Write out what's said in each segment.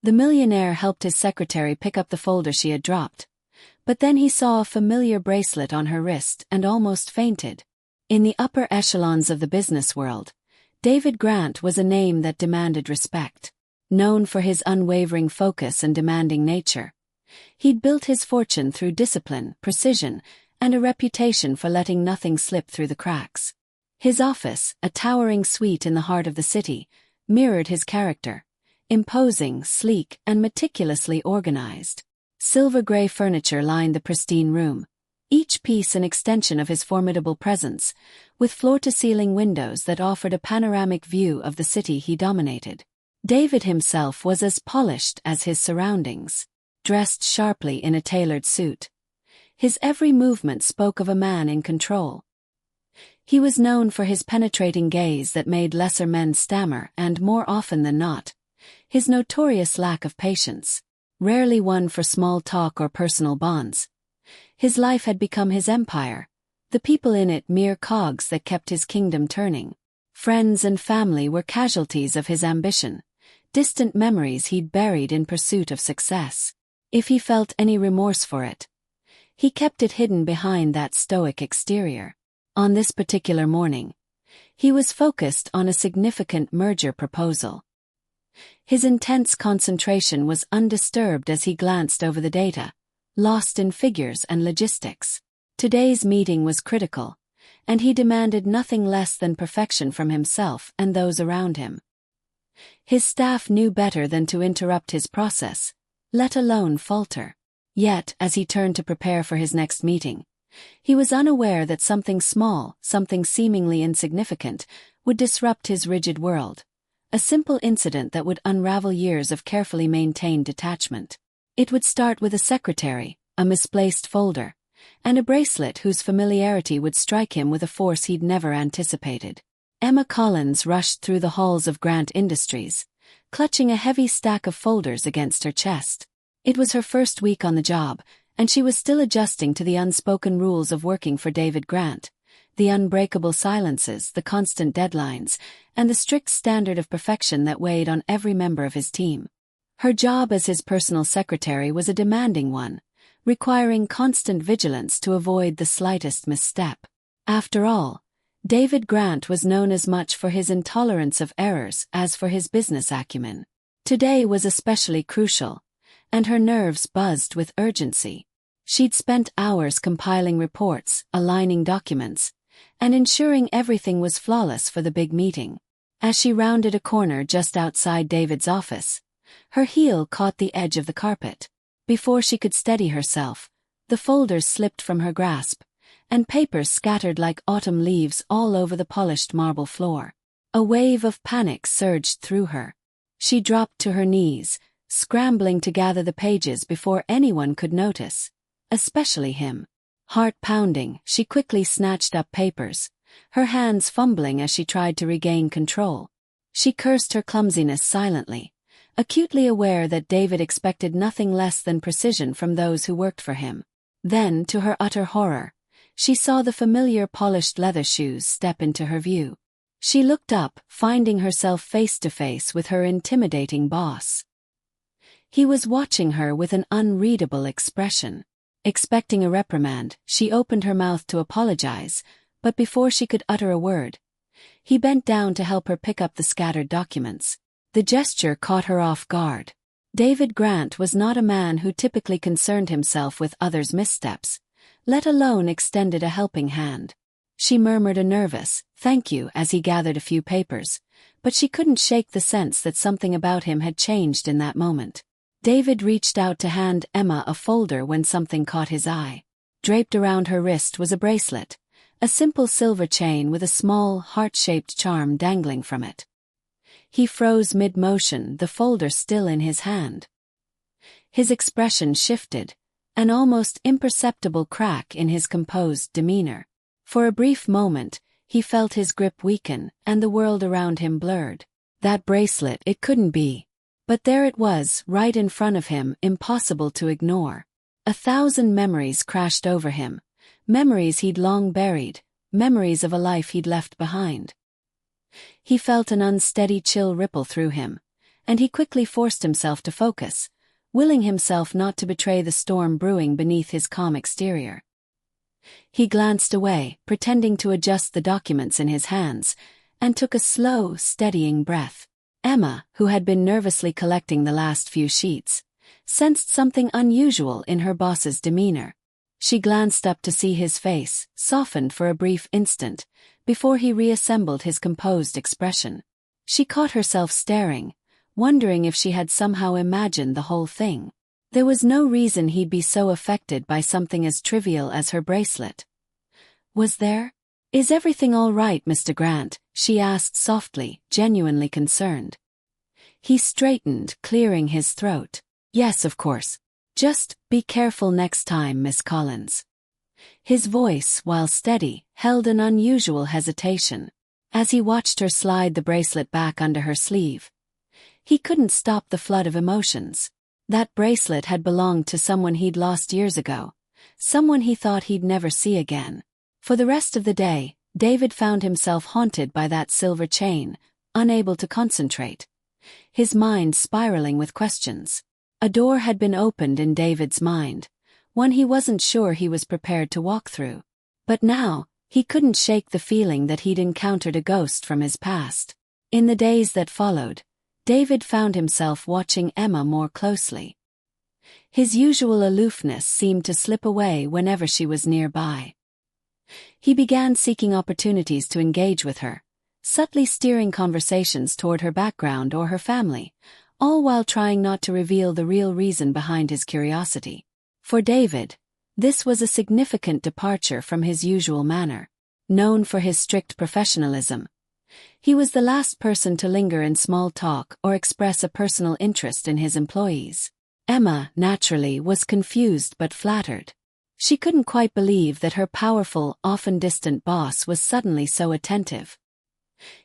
The millionaire helped his secretary pick up the folder she had dropped. But then he saw a familiar bracelet on her wrist and almost fainted. In the upper echelons of the business world, David Grant was a name that demanded respect. Known for his unwavering focus and demanding nature, he'd built his fortune through discipline, precision, and a reputation for letting nothing slip through the cracks. His office, a towering suite in the heart of the city, mirrored his character: imposing, sleek, and meticulously organized. Silver-gray furniture lined the pristine room, each piece an extension of his formidable presence, with floor-to-ceiling windows that offered a panoramic view of the city he dominated. David himself was as polished as his surroundings. Dressed sharply in a tailored suit, his every movement spoke of a man in control. He was known for his penetrating gaze that made lesser men stammer and, more often than not, his notorious lack of patience. Rarely one for small talk or personal bonds. His life had become his empire, the people in it mere cogs that kept his kingdom turning. Friends and family were casualties of his ambition, distant memories he'd buried in pursuit of success. If he felt any remorse for it, he kept it hidden behind that stoic exterior. On this particular morning, he was focused on a significant merger proposal. His intense concentration was undisturbed as he glanced over the data, lost in figures and logistics. Today's meeting was critical, and he demanded nothing less than perfection from himself and those around him. His staff knew better than to interrupt his process, let alone falter. Yet, as he turned to prepare for his next meeting, he was unaware that something small, something seemingly insignificant, would disrupt his rigid world. A simple incident that would unravel years of carefully maintained detachment. It would start with a secretary, a misplaced folder, and a bracelet whose familiarity would strike him with a force he'd never anticipated. Emma Collins rushed through the halls of Grant Industries, clutching a heavy stack of folders against her chest. It was her first week on the job, and she was still adjusting to the unspoken rules of working for David Grant. The unbreakable silences, the constant deadlines, and the strict standard of perfection that weighed on every member of his team. Her job as his personal secretary was a demanding one, requiring constant vigilance to avoid the slightest misstep. After all, David Grant was known as much for his intolerance of errors as for his business acumen. Today was especially crucial, and her nerves buzzed with urgency. She'd spent hours compiling reports, aligning documents, and ensuring everything was flawless for the big meeting. As she rounded a corner just outside David's office, her heel caught the edge of the carpet. Before she could steady herself, the folders slipped from her grasp, and papers scattered like autumn leaves all over the polished marble floor. A wave of panic surged through her. She dropped to her knees, scrambling to gather the pages before anyone could notice, especially him. Heart pounding, she quickly snatched up papers, her hands fumbling as she tried to regain control. She cursed her clumsiness silently, acutely aware that David expected nothing less than precision from those who worked for him. Then, to her utter horror, she saw the familiar polished leather shoes step into her view. She looked up, finding herself face to face with her intimidating boss. He was watching her with an unreadable expression. Expecting a reprimand, she opened her mouth to apologize, but before she could utter a word, he bent down to help her pick up the scattered documents. The gesture caught her off guard. David Grant was not a man who typically concerned himself with others' missteps, let alone extended a helping hand. She murmured a nervous, "Thank you," as he gathered a few papers, but she couldn't shake the sense that something about him had changed in that moment. David reached out to hand Emma a folder when something caught his eye. Draped around her wrist was a bracelet, a simple silver chain with a small, heart-shaped charm dangling from it. He froze mid-motion, the folder still in his hand. His expression shifted, an almost imperceptible crack in his composed demeanor. For a brief moment, he felt his grip weaken, and the world around him blurred. That bracelet, it couldn't be. But there it was, right in front of him, impossible to ignore. 1,000 memories crashed over him, memories he'd long buried, memories of a life he'd left behind. He felt an unsteady chill ripple through him, and he quickly forced himself to focus, willing himself not to betray the storm brewing beneath his calm exterior. He glanced away, pretending to adjust the documents in his hands, and took a slow, steadying breath. Emma, who had been nervously collecting the last few sheets, sensed something unusual in her boss's demeanor. She glanced up to see his face, softened for a brief instant, before he reassembled his composed expression. She caught herself staring, wondering if she had somehow imagined the whole thing. There was no reason he'd be so affected by something as trivial as her bracelet. Was there? "Is everything all right, Mr. Grant?" she asked softly, genuinely concerned. He straightened, clearing his throat. "Yes, of course. Just be careful next time, Miss Collins." His voice, while steady, held an unusual hesitation. As he watched her slide the bracelet back under her sleeve, he couldn't stop the flood of emotions. That bracelet had belonged to someone he'd lost years ago, someone he thought he'd never see again. For the rest of the day, David found himself haunted by that silver chain, unable to concentrate, his mind spiraling with questions. A door had been opened in David's mind, one he wasn't sure he was prepared to walk through. But now, he couldn't shake the feeling that he'd encountered a ghost from his past. In the days that followed, David found himself watching Emma more closely. His usual aloofness seemed to slip away whenever she was nearby. He began seeking opportunities to engage with her, subtly steering conversations toward her background or her family, all while trying not to reveal the real reason behind his curiosity. For David, this was a significant departure from his usual manner. Known for his strict professionalism, he was the last person to linger in small talk or express a personal interest in his employees. Emma, naturally, was confused but flattered. She couldn't quite believe that her powerful, often distant boss was suddenly so attentive.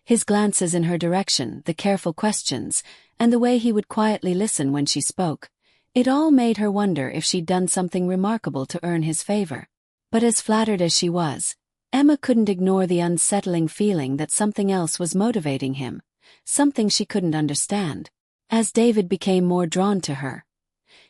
His glances in her direction, the careful questions, and the way he would quietly listen when she spoke, it all made her wonder if she'd done something remarkable to earn his favor. But as flattered as she was, Emma couldn't ignore the unsettling feeling that something else was motivating him, something she couldn't understand. As David became more drawn to her,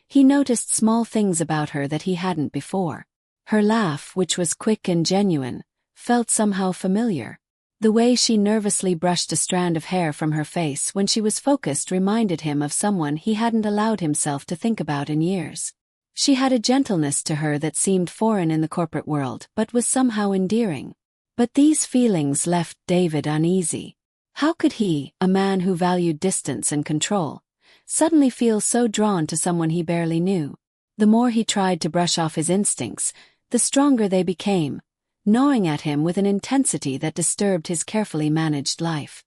he noticed small things about her that he hadn't before. Her laugh, which was quick and genuine, felt somehow familiar. The way she nervously brushed a strand of hair from her face when she was focused reminded him of someone he hadn't allowed himself to think about in years. She had a gentleness to her that seemed foreign in the corporate world but was somehow endearing. But these feelings left David uneasy. How could he, a man who valued distance and control, suddenly feel so drawn to someone he barely knew? The more he tried to brush off his instincts, the stronger they became, gnawing at him with an intensity that disturbed his carefully managed life.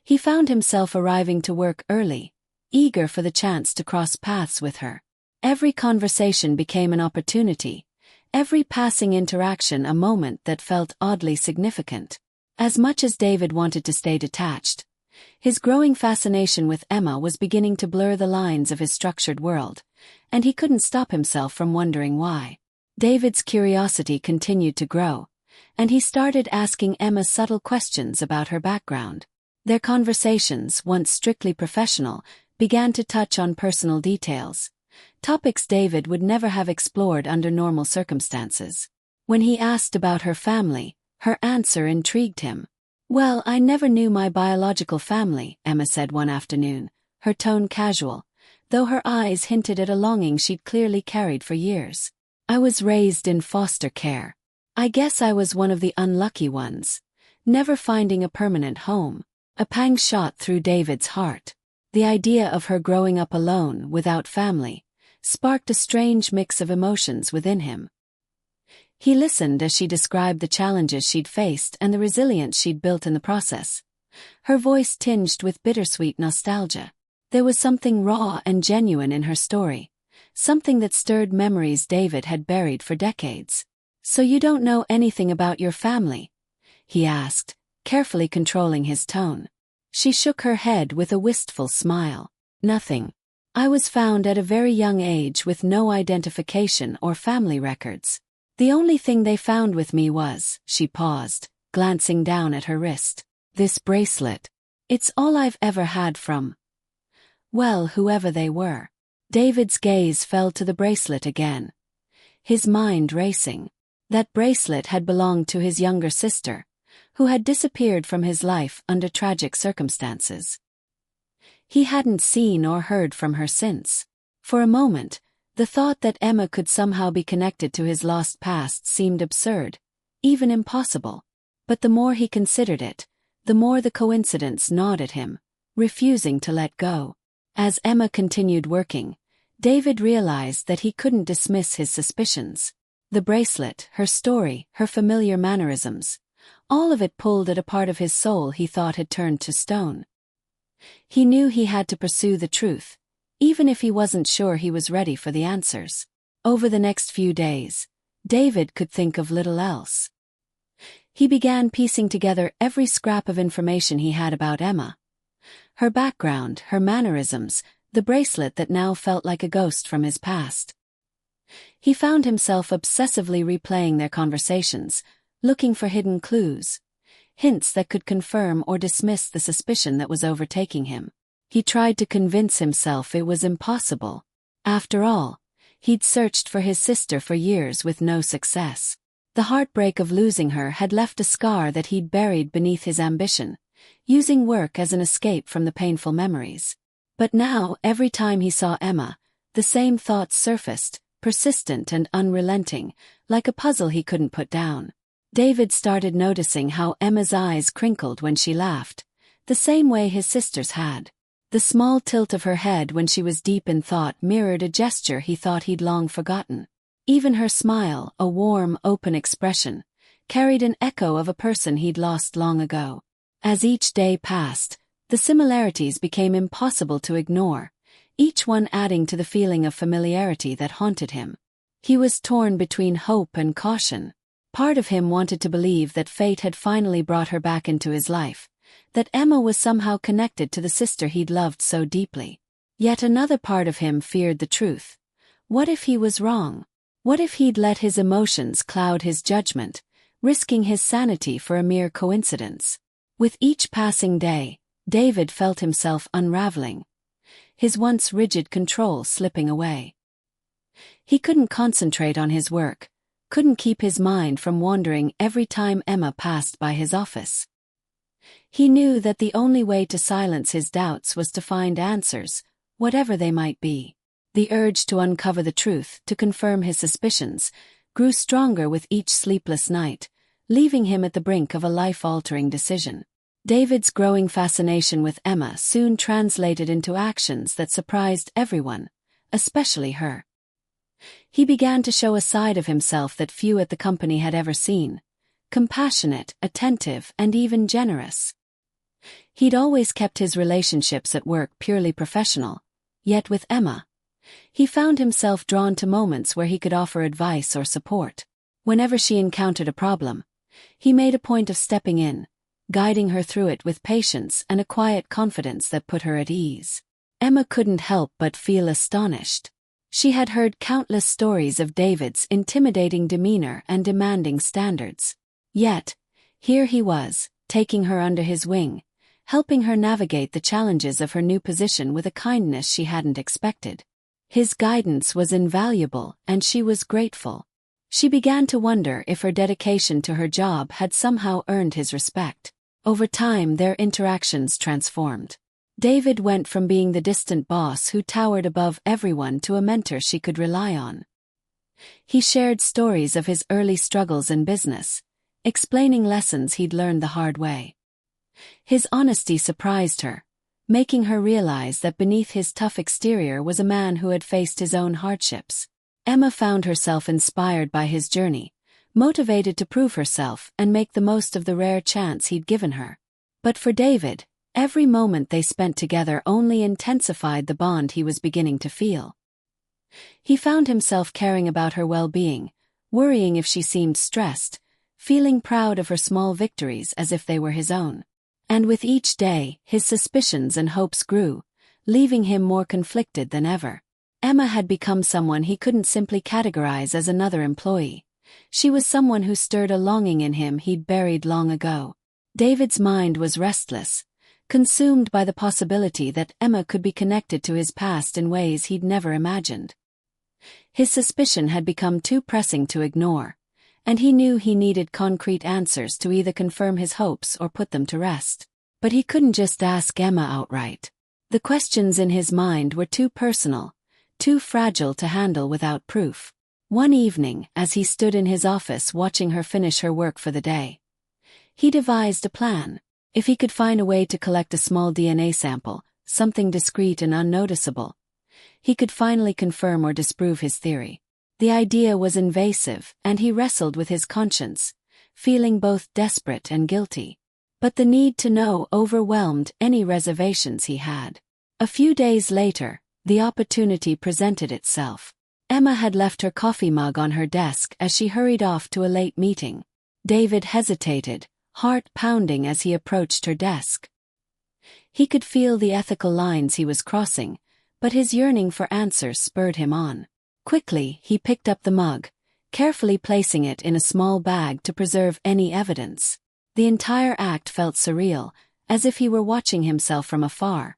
He found himself arriving to work early, eager for the chance to cross paths with her. Every conversation became an opportunity, every passing interaction a moment that felt oddly significant. As much as David wanted to stay detached, his growing fascination with Emma was beginning to blur the lines of his structured world, and he couldn't stop himself from wondering why. David's curiosity continued to grow, and he started asking Emma subtle questions about her background. Their conversations, once strictly professional, began to touch on personal details, topics David would never have explored under normal circumstances. When he asked about her family, her answer intrigued him. "Well, I never knew my biological family," Emma said one afternoon, her tone casual, though her eyes hinted at a longing she'd clearly carried for years. "I was raised in foster care. I guess I was one of the unlucky ones, never finding a permanent home." A pang shot through David's heart. The idea of her growing up alone, without family, sparked a strange mix of emotions within him. He listened as she described the challenges she'd faced and the resilience she'd built in the process, her voice tinged with bittersweet nostalgia. There was something raw and genuine in her story, something that stirred memories David had buried for decades. "So you don't know anything about your family?" he asked, carefully controlling his tone. She shook her head with a wistful smile. "Nothing. I was found at a very young age with no identification or family records. The only thing they found with me was," she paused, glancing down at her wrist, "this bracelet. It's all I've ever had from Well, whoever they were. David's gaze fell to the bracelet again. His mind racing. That bracelet had belonged to his younger sister, who had disappeared from his life under tragic circumstances. He hadn't seen or heard from her since. For a moment, the thought that Emma could somehow be connected to his lost past seemed absurd, even impossible. But the more he considered it, the more the coincidence gnawed at him, refusing to let go. As Emma continued working, David realized that he couldn't dismiss his suspicions. The bracelet, her story, her familiar mannerisms, all of it pulled at a part of his soul he thought had turned to stone. He knew he had to pursue the truth, even if he wasn't sure he was ready for the answers. Over the next few days, David could think of little else. He began piecing together every scrap of information he had about Emma. Her background, her mannerisms, the bracelet that now felt like a ghost from his past. He found himself obsessively replaying their conversations, looking for hidden clues, hints that could confirm or dismiss the suspicion that was overtaking him. He tried to convince himself it was impossible. After all, he'd searched for his sister for years with no success. The heartbreak of losing her had left a scar that he'd buried beneath his ambition, using work as an escape from the painful memories. But now, every time he saw Emma, the same thoughts surfaced, persistent and unrelenting, like a puzzle he couldn't put down. David started noticing how Emma's eyes crinkled when she laughed, the same way his sister's had. The small tilt of her head when she was deep in thought mirrored a gesture he thought he'd long forgotten. Even her smile, a warm, open expression, carried an echo of a person he'd lost long ago. As each day passed, the similarities became impossible to ignore, each one adding to the feeling of familiarity that haunted him. He was torn between hope and caution. Part of him wanted to believe that fate had finally brought her back into his life, that Emma was somehow connected to the sister he'd loved so deeply. Yet another part of him feared the truth. What if he was wrong? What if he'd let his emotions cloud his judgment, risking his sanity for a mere coincidence? With each passing day, David felt himself unraveling, his once rigid control slipping away. He couldn't concentrate on his work, couldn't keep his mind from wandering every time Emma passed by his office. He knew that the only way to silence his doubts was to find answers, whatever they might be. The urge to uncover the truth, to confirm his suspicions, grew stronger with each sleepless night, leaving him at the brink of a life-altering decision. David's growing fascination with Emma soon translated into actions that surprised everyone, especially her. He began to show a side of himself that few at the company had ever seen, compassionate, attentive, and even generous. He'd always kept his relationships at work purely professional, yet with Emma, he found himself drawn to moments where he could offer advice or support. Whenever she encountered a problem, he made a point of stepping in, guiding her through it with patience and a quiet confidence that put her at ease. Emma couldn't help but feel astonished. She had heard countless stories of David's intimidating demeanor and demanding standards. Yet, here he was, taking her under his wing, helping her navigate the challenges of her new position with a kindness she hadn't expected. His guidance was invaluable, and she was grateful. She began to wonder if her dedication to her job had somehow earned his respect. Over time, their interactions transformed. David went from being the distant boss who towered above everyone to a mentor she could rely on. He shared stories of his early struggles in business, explaining lessons he'd learned the hard way. His honesty surprised her, making her realize that beneath his tough exterior was a man who had faced his own hardships. Emma found herself inspired by his journey, motivated to prove herself and make the most of the rare chance he'd given her. But for David, every moment they spent together only intensified the bond he was beginning to feel. He found himself caring about her well-being, worrying if she seemed stressed, feeling proud of her small victories as if they were his own. And with each day, his suspicions and hopes grew, leaving him more conflicted than ever. Emma had become someone he couldn't simply categorize as another employee. She was someone who stirred a longing in him he'd buried long ago. David's mind was restless, consumed by the possibility that Emma could be connected to his past in ways he'd never imagined. His suspicion had become too pressing to ignore, and he knew he needed concrete answers to either confirm his hopes or put them to rest. But he couldn't just ask Emma outright. The questions in his mind were too personal, too fragile to handle without proof. One evening, as he stood in his office watching her finish her work for the day, he devised a plan. If he could find a way to collect a small DNA sample, something discreet and unnoticeable, he could finally confirm or disprove his theory. The idea was invasive, and he wrestled with his conscience, feeling both desperate and guilty. But the need to know overwhelmed any reservations he had. A few days later, the opportunity presented itself. Emma had left her coffee mug on her desk as she hurried off to a late meeting. David hesitated, heart pounding as he approached her desk. He could feel the ethical lines he was crossing, but his yearning for answers spurred him on. Quickly, he picked up the mug, carefully placing it in a small bag to preserve any evidence. The entire act felt surreal, as if he were watching himself from afar,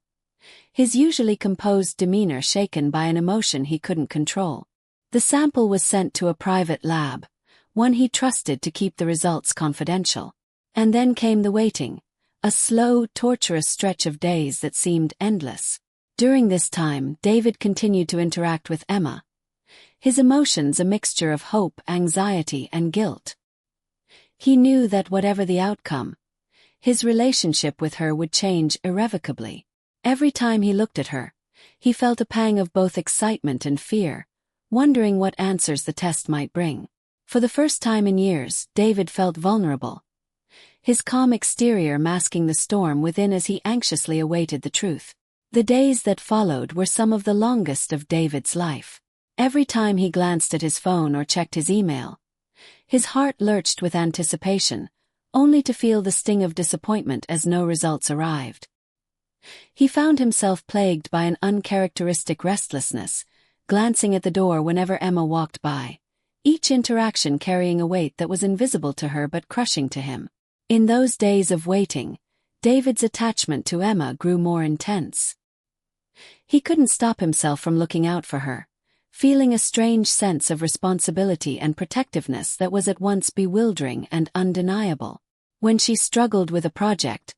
his usually composed demeanor shaken by an emotion he couldn't control. The sample was sent to a private lab, one he trusted to keep the results confidential. And then came the waiting, a slow, torturous stretch of days that seemed endless. During this time, David continued to interact with Emma, his emotions a mixture of hope, anxiety, and guilt. He knew that whatever the outcome, his relationship with her would change irrevocably. Every time he looked at her, he felt a pang of both excitement and fear, wondering what answers the test might bring. For the first time in years, David felt vulnerable, his calm exterior masking the storm within as he anxiously awaited the truth. The days that followed were some of the longest of David's life. Every time he glanced at his phone or checked his email, his heart lurched with anticipation, only to feel the sting of disappointment as no results arrived. He found himself plagued by an uncharacteristic restlessness, glancing at the door whenever Emma walked by, each interaction carrying a weight that was invisible to her but crushing to him. In those days of waiting, David's attachment to Emma grew more intense. He couldn't stop himself from looking out for her, feeling a strange sense of responsibility and protectiveness that was at once bewildering and undeniable. When she struggled with a project,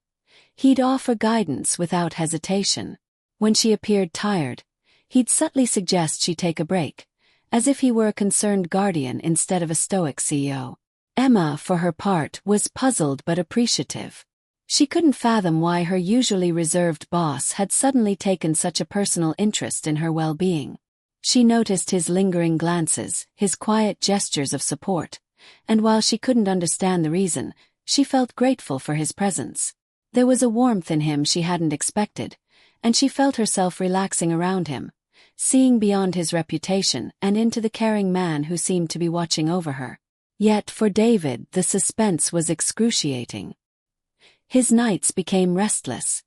he'd offer guidance without hesitation. When she appeared tired, he'd subtly suggest she take a break, as if he were a concerned guardian instead of a stoic CEO. Emma, for her part, was puzzled but appreciative. She couldn't fathom why her usually reserved boss had suddenly taken such a personal interest in her well-being. She noticed his lingering glances, his quiet gestures of support, and while she couldn't understand the reason, she felt grateful for his presence. There was a warmth in him she hadn't expected, and she felt herself relaxing around him, seeing beyond his reputation and into the caring man who seemed to be watching over her. Yet for David, the suspense was excruciating. His nights became restless,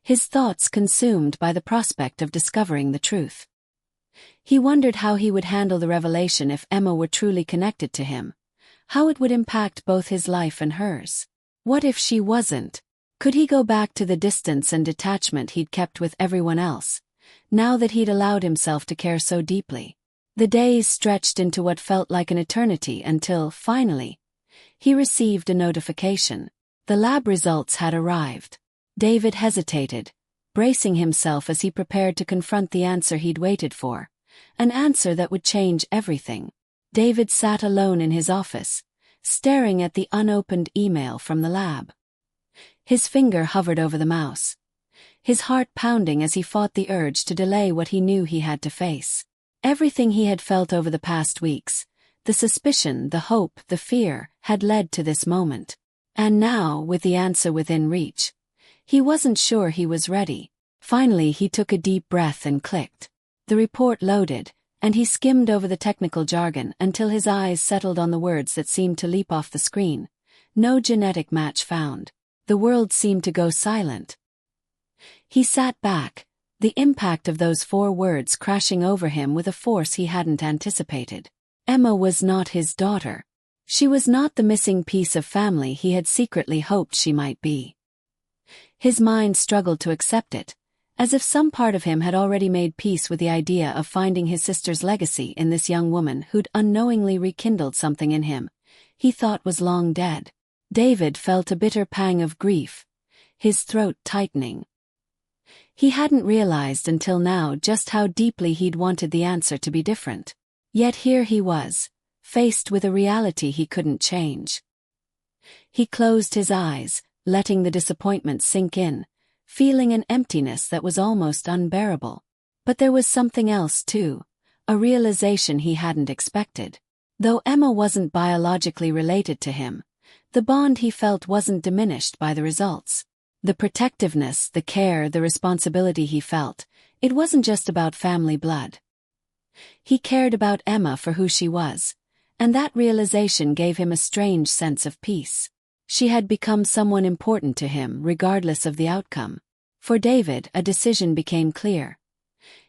his thoughts consumed by the prospect of discovering the truth. He wondered how he would handle the revelation if Emma were truly connected to him, how it would impact both his life and hers. What if she wasn't? Could he go back to the distance and detachment he'd kept with everyone else, now that he'd allowed himself to care so deeply? The days stretched into what felt like an eternity until, finally, he received a notification. The lab results had arrived. David hesitated, bracing himself as he prepared to confront the answer he'd waited for, an answer that would change everything. David sat alone in his office, staring at the unopened email from the lab. His finger hovered over the mouse, his heart pounding as he fought the urge to delay what he knew he had to face. Everything he had felt over the past weeks, the suspicion, the hope, the fear, had led to this moment. And now, with the answer within reach, he wasn't sure he was ready. Finally, he took a deep breath and clicked. The report loaded, and he skimmed over the technical jargon until his eyes settled on the words that seemed to leap off the screen. No genetic match found. The world seemed to go silent. He sat back, the impact of those 4 words crashing over him with a force he hadn't anticipated. Emma was not his daughter. She was not the missing piece of family he had secretly hoped she might be. His mind struggled to accept it, as if some part of him had already made peace with the idea of finding his sister's legacy in this young woman who'd unknowingly rekindled something in him he thought was long dead. David felt a bitter pang of grief, his throat tightening. He hadn't realized until now just how deeply he'd wanted the answer to be different. Yet here he was, faced with a reality he couldn't change. He closed his eyes, letting the disappointment sink in, feeling an emptiness that was almost unbearable. But there was something else too, a realization he hadn't expected. Though Emma wasn't biologically related to him, the bond he felt wasn't diminished by the results. The protectiveness, the care, the responsibility he felt, it wasn't just about family blood. He cared about Emma for who she was, and that realization gave him a strange sense of peace. She had become someone important to him regardless of the outcome. For David, a decision became clear.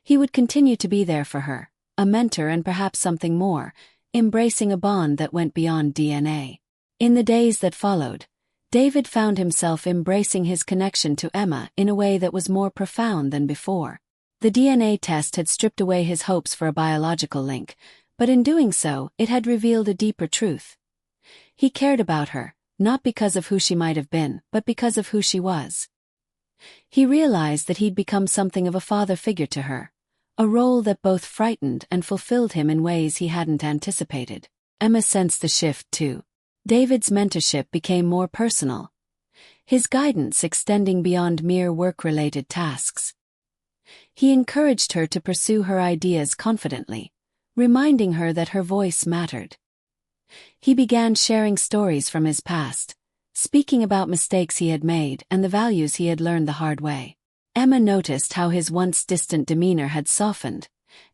He would continue to be there for her, a mentor and perhaps something more, embracing a bond that went beyond DNA. In the days that followed, David found himself embracing his connection to Emma in a way that was more profound than before. The DNA test had stripped away his hopes for a biological link, but in doing so, it had revealed a deeper truth. He cared about her, not because of who she might have been, but because of who she was. He realized that he'd become something of a father figure to her, a role that both frightened and fulfilled him in ways he hadn't anticipated. Emma sensed the shift too. David's mentorship became more personal, his guidance extending beyond mere work-related tasks. He encouraged her to pursue her ideas confidently, reminding her that her voice mattered. He began sharing stories from his past, speaking about mistakes he had made and the values he had learned the hard way. Emma noticed how his once distant demeanor had softened,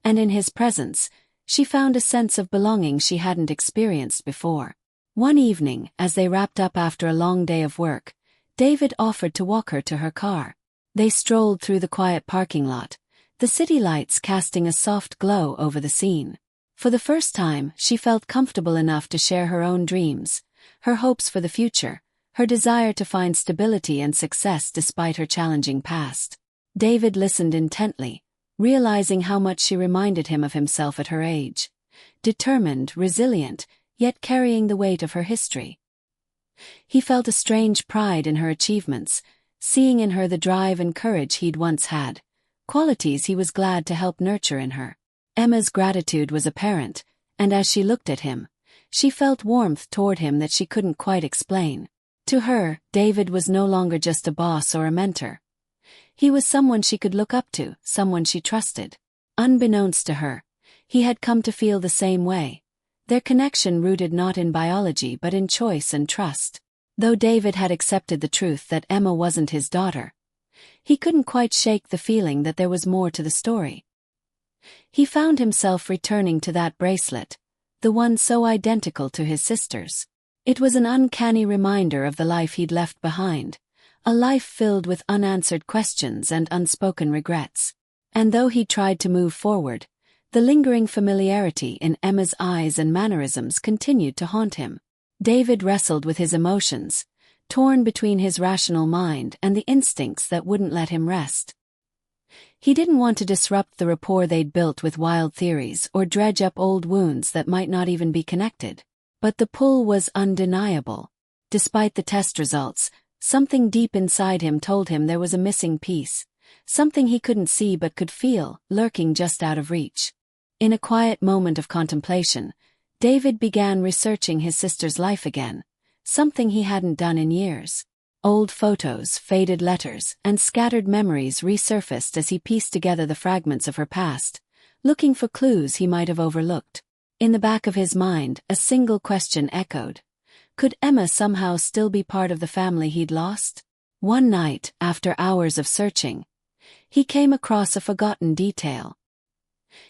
and in his presence, she found a sense of belonging she hadn't experienced before. One evening, as they wrapped up after a long day of work, David offered to walk her to her car. They strolled through the quiet parking lot, the city lights casting a soft glow over the scene. For the first time, she felt comfortable enough to share her own dreams, her hopes for the future, her desire to find stability and success despite her challenging past. David listened intently, realizing how much she reminded him of himself at her age. Determined, resilient, yet carrying the weight of her history. He felt a strange pride in her achievements, seeing in her the drive and courage he'd once had, qualities he was glad to help nurture in her. Emma's gratitude was apparent, and as she looked at him, she felt warmth toward him that she couldn't quite explain. To her, David was no longer just a boss or a mentor. He was someone she could look up to, someone she trusted. Unbeknownst to her, he had come to feel the same way, their connection rooted not in biology but in choice and trust. Though David had accepted the truth that Emma wasn't his daughter, he couldn't quite shake the feeling that there was more to the story. He found himself returning to that bracelet, the one so identical to his sister's. It was an uncanny reminder of the life he'd left behind, a life filled with unanswered questions and unspoken regrets. And though he tried to move forward, the lingering familiarity in Emma's eyes and mannerisms continued to haunt him. David wrestled with his emotions, torn between his rational mind and the instincts that wouldn't let him rest. He didn't want to disrupt the rapport they'd built with wild theories or dredge up old wounds that might not even be connected. But the pull was undeniable. Despite the test results, something deep inside him told him there was a missing piece, something he couldn't see but could feel, lurking just out of reach. In a quiet moment of contemplation, David began researching his sister's life again, something he hadn't done in years. Old photos, faded letters, and scattered memories resurfaced as he pieced together the fragments of her past, looking for clues he might have overlooked. In the back of his mind, a single question echoed. Could Emma somehow still be part of the family he'd lost? One night, after hours of searching, he came across a forgotten detail.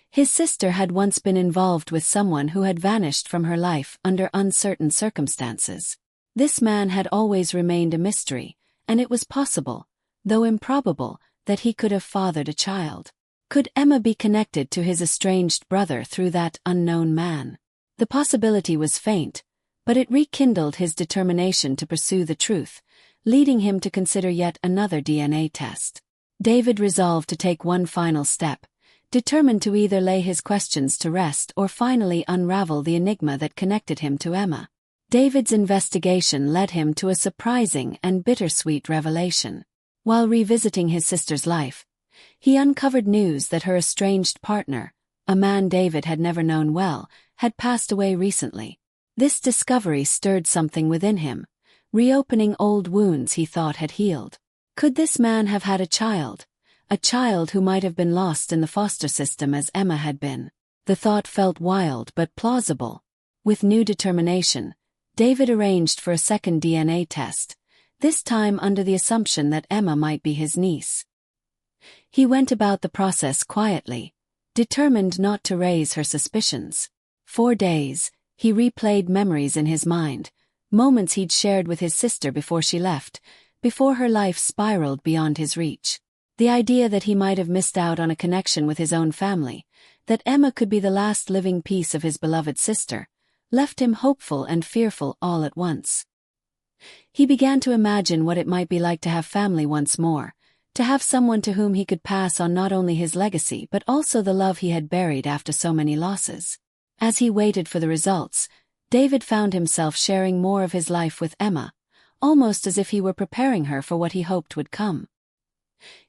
His sister had once been involved with someone who had vanished from her life under uncertain circumstances. This man had always remained a mystery, and it was possible, though improbable, that he could have fathered a child. Could Emma be connected to his estranged brother through that unknown man? The possibility was faint, but it rekindled his determination to pursue the truth, leading him to consider yet another DNA test. David resolved to take one final step, determined to either lay his questions to rest or finally unravel the enigma that connected him to Emma. David's investigation led him to a surprising and bittersweet revelation. While revisiting his sister's life, he uncovered news that her estranged partner, a man David had never known well, had passed away recently. This discovery stirred something within him, reopening old wounds he thought had healed. Could this man have had a child who might have been lost in the foster system as Emma had been? The thought felt wild but plausible. With new determination, David arranged for a second DNA test, this time under the assumption that Emma might be his niece. He went about the process quietly, determined not to raise her suspicions. For days, he replayed memories in his mind, moments he'd shared with his sister before she left, before her life spiraled beyond his reach. The idea that he might have missed out on a connection with his own family, that Emma could be the last living piece of his beloved sister, left him hopeful and fearful all at once. He began to imagine what it might be like to have family once more, to have someone to whom he could pass on not only his legacy but also the love he had buried after so many losses. As he waited for the results, David found himself sharing more of his life with Emma, almost as if he were preparing her for what he hoped would come.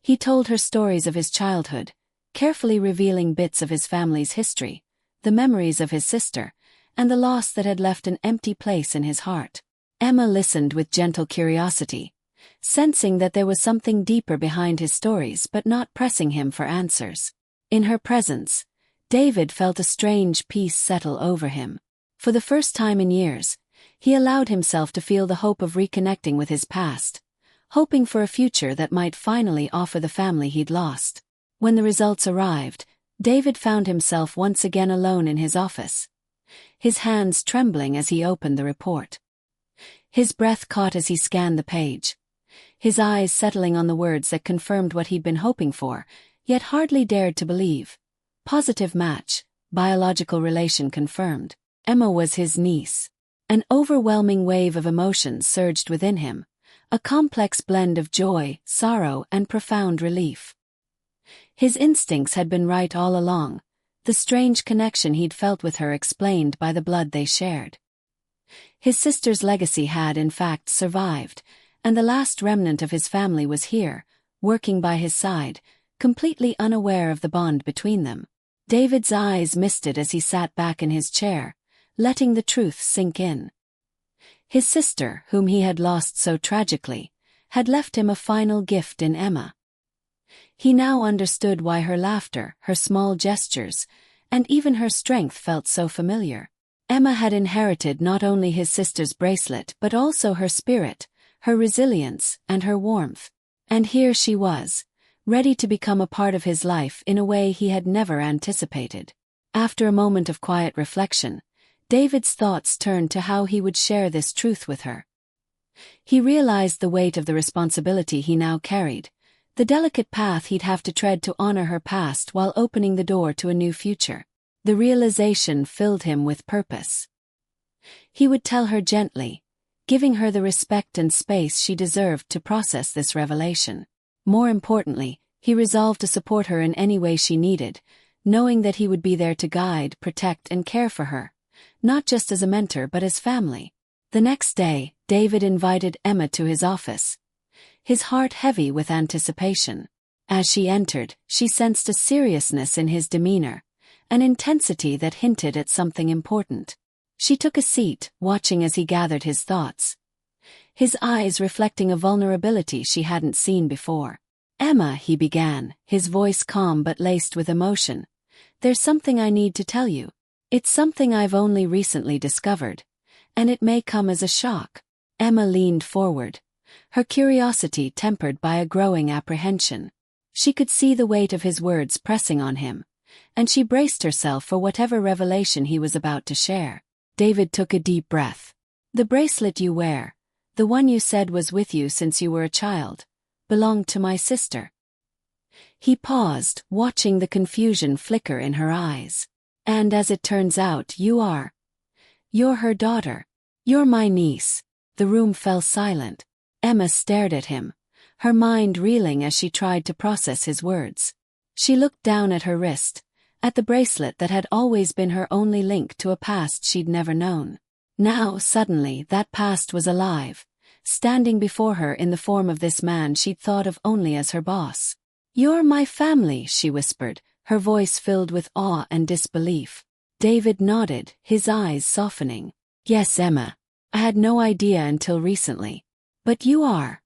He told her stories of his childhood, carefully revealing bits of his family's history, the memories of his sister, and the loss that had left an empty place in his heart. Emma listened with gentle curiosity, sensing that there was something deeper behind his stories but not pressing him for answers. In her presence, David felt a strange peace settle over him. For the first time in years, he allowed himself to feel the hope of reconnecting with his past, hoping for a future that might finally offer the family he'd lost. When the results arrived, David found himself once again alone in his office, his hands trembling as he opened the report. His breath caught as he scanned the page, his eyes settling on the words that confirmed what he'd been hoping for, yet hardly dared to believe. Positive match, biological relation confirmed. Emma was his niece. An overwhelming wave of emotions surged within him, a complex blend of joy, sorrow, and profound relief. His instincts had been right all along, the strange connection he'd felt with her explained by the blood they shared. His sister's legacy had in fact survived, and the last remnant of his family was here, working by his side, completely unaware of the bond between them. David's eyes misted as he sat back in his chair, letting the truth sink in. His sister, whom he had lost so tragically, had left him a final gift in Emma. He now understood why her laughter, her small gestures, and even her strength felt so familiar. Emma had inherited not only his sister's bracelet but also her spirit, her resilience, and her warmth. And here she was, ready to become a part of his life in a way he had never anticipated. After a moment of quiet reflection, David's thoughts turned to how he would share this truth with her. He realized the weight of the responsibility he now carried, the delicate path he'd have to tread to honor her past while opening the door to a new future. The realization filled him with purpose. He would tell her gently, giving her the respect and space she deserved to process this revelation. More importantly, he resolved to support her in any way she needed, knowing that he would be there to guide, protect, and care for her, not just as a mentor but as family. The next day, David invited Emma to his office, his heart heavy with anticipation. As she entered, she sensed a seriousness in his demeanor, an intensity that hinted at something important. She took a seat, watching as he gathered his thoughts, his eyes reflecting a vulnerability she hadn't seen before. "Emma," he began, his voice calm but laced with emotion, "there's something I need to tell you. It's something I've only recently discovered, and it may come as a shock." Emma leaned forward, her curiosity tempered by a growing apprehension. She could see the weight of his words pressing on him, and she braced herself for whatever revelation he was about to share. David took a deep breath. "The bracelet you wear, the one you said was with you since you were a child, belonged to my sister." He paused, watching the confusion flicker in her eyes. "And as it turns out, you're her daughter. You're my niece." The room fell silent. Emma stared at him, her mind reeling as she tried to process his words. She looked down at her wrist, at the bracelet that had always been her only link to a past she'd never known. Now, suddenly, that past was alive, standing before her in the form of this man she'd thought of only as her boss. "You're my family," she whispered, her voice filled with awe and disbelief. David nodded, his eyes softening. "Yes, Emma. I had no idea until recently. But you are.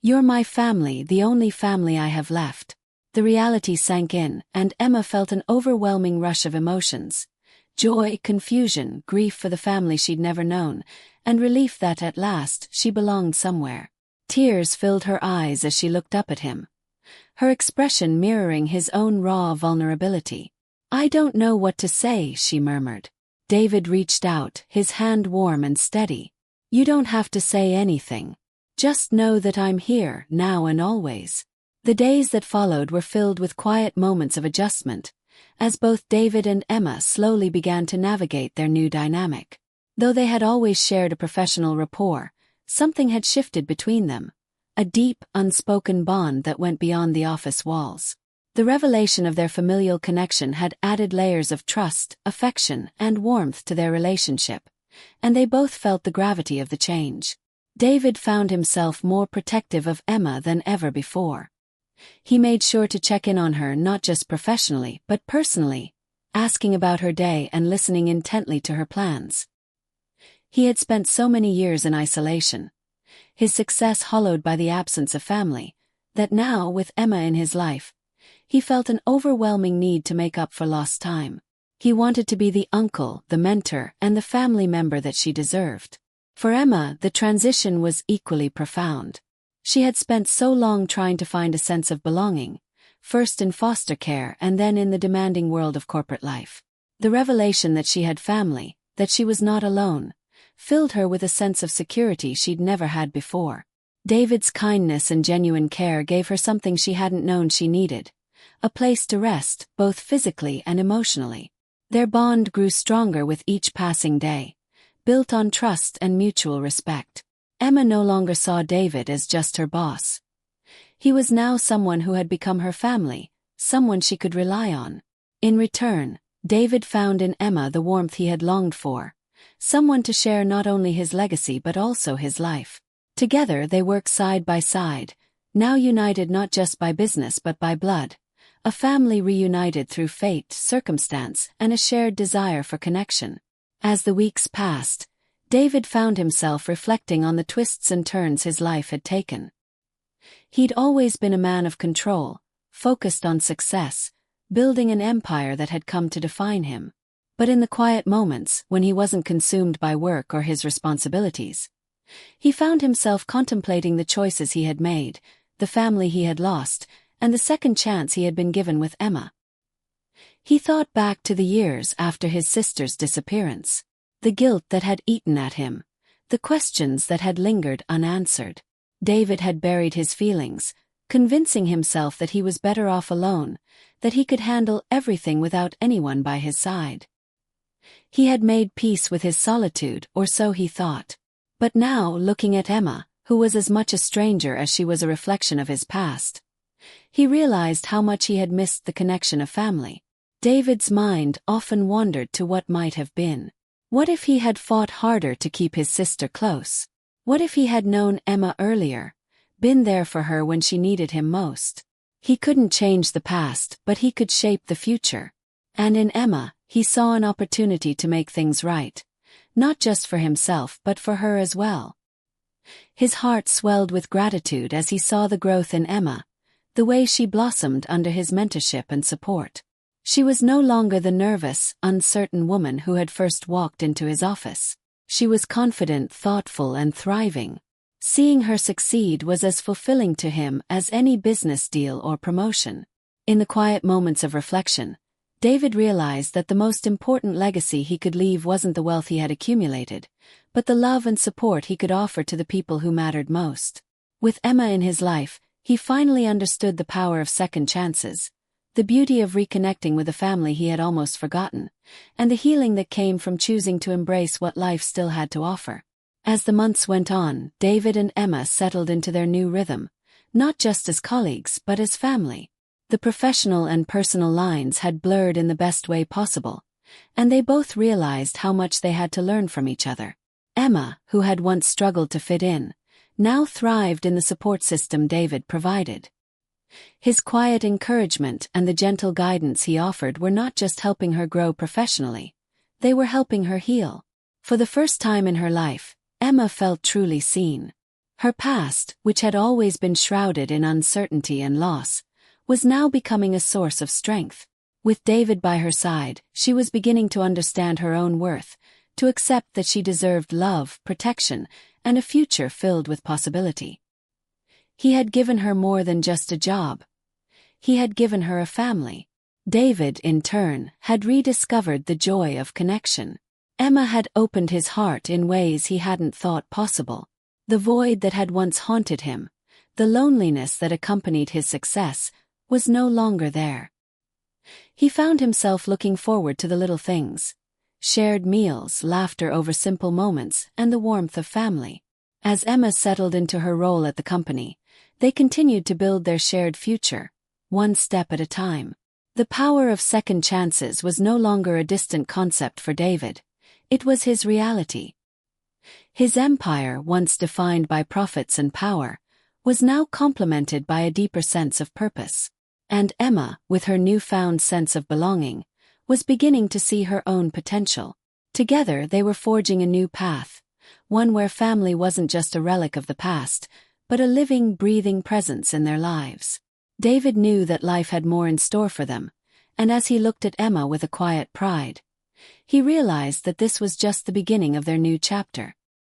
You're my family, the only family I have left." The reality sank in, and Emma felt an overwhelming rush of emotions. Joy, confusion, grief for the family she'd never known, and relief that, at last, she belonged somewhere. Tears filled her eyes as she looked up at him, her expression mirroring his own raw vulnerability. "I don't know what to say," she murmured. David reached out, his hand warm and steady. "You don't have to say anything. Just know that I'm here, now and always." The days that followed were filled with quiet moments of adjustment, as both David and Emma slowly began to navigate their new dynamic. Though they had always shared a professional rapport, something had shifted between them, a deep, unspoken bond that went beyond the office walls. The revelation of their familial connection had added layers of trust, affection, and warmth to their relationship, and they both felt the gravity of the change. David found himself more protective of Emma than ever before. He made sure to check in on her not just professionally but personally, asking about her day and listening intently to her plans. He had spent so many years in isolation, his success hollowed by the absence of family, that now, with Emma in his life, he felt an overwhelming need to make up for lost time. He wanted to be the uncle, the mentor, and the family member that she deserved. For Emma, the transition was equally profound. She had spent so long trying to find a sense of belonging, first in foster care and then in the demanding world of corporate life. The revelation that she had family, that she was not alone, filled her with a sense of security she'd never had before. David's kindness and genuine care gave her something she hadn't known she needed, a place to rest, both physically and emotionally. Their bond grew stronger with each passing day, built on trust and mutual respect. Emma no longer saw David as just her boss. He was now someone who had become her family, someone she could rely on. In return, David found in Emma the warmth he had longed for, someone to share not only his legacy but also his life. Together they worked side by side, now united not just by business but by blood, a family reunited through fate, circumstance, and a shared desire for connection. As the weeks passed, David found himself reflecting on the twists and turns his life had taken. He'd always been a man of control, focused on success, building an empire that had come to define him. But in the quiet moments, when he wasn't consumed by work or his responsibilities, he found himself contemplating the choices he had made, the family he had lost, and the second chance he had been given with Emma. He thought back to the years after his sister's disappearance, the guilt that had eaten at him, the questions that had lingered unanswered. David had buried his feelings, convincing himself that he was better off alone, that he could handle everything without anyone by his side. He had made peace with his solitude, or so he thought. But now, looking at Emma, who was as much a stranger as she was a reflection of his past, he realized how much he had missed the connection of family. David's mind often wandered to what might have been. What if he had fought harder to keep his sister close? What if he had known Emma earlier, been there for her when she needed him most? He couldn't change the past, but he could shape the future. And in Emma, he saw an opportunity to make things right, not just for himself but for her as well. His heart swelled with gratitude as he saw the growth in Emma, the way she blossomed under his mentorship and support. She was no longer the nervous, uncertain woman who had first walked into his office. She was confident, thoughtful, and thriving. Seeing her succeed was as fulfilling to him as any business deal or promotion. In the quiet moments of reflection, David realized that the most important legacy he could leave wasn't the wealth he had accumulated, but the love and support he could offer to the people who mattered most. With Emma in his life, he finally understood the power of second chances, the beauty of reconnecting with a family he had almost forgotten, and the healing that came from choosing to embrace what life still had to offer. As the months went on, David and Emma settled into their new rhythm, not just as colleagues but as family. The professional and personal lines had blurred in the best way possible, and they both realized how much they had to learn from each other. Emma, who had once struggled to fit in, now thrived in the support system David provided. His quiet encouragement and the gentle guidance he offered were not just helping her grow professionally, they were helping her heal. For the first time in her life, Emma felt truly seen. Her past, which had always been shrouded in uncertainty and loss, was now becoming a source of strength. With David by her side, she was beginning to understand her own worth, to accept that she deserved love, protection, and a future filled with possibility. He had given her more than just a job. He had given her a family. David, in turn, had rediscovered the joy of connection. Emma had opened his heart in ways he hadn't thought possible. The void that had once haunted him, the loneliness that accompanied his success, was no longer there. He found himself looking forward to the little things: shared meals, laughter over simple moments, and the warmth of family. As Emma settled into her role at the company, they continued to build their shared future, one step at a time. The power of second chances was no longer a distant concept for David. It was his reality. His empire, once defined by profits and power, was now complemented by a deeper sense of purpose. And Emma, with her newfound sense of belonging, was beginning to see her own potential. Together they were forging a new path, one where family wasn't just a relic of the past, but a living, breathing presence in their lives. David knew that life had more in store for them, and as he looked at Emma with a quiet pride, he realized that this was just the beginning of their new chapter.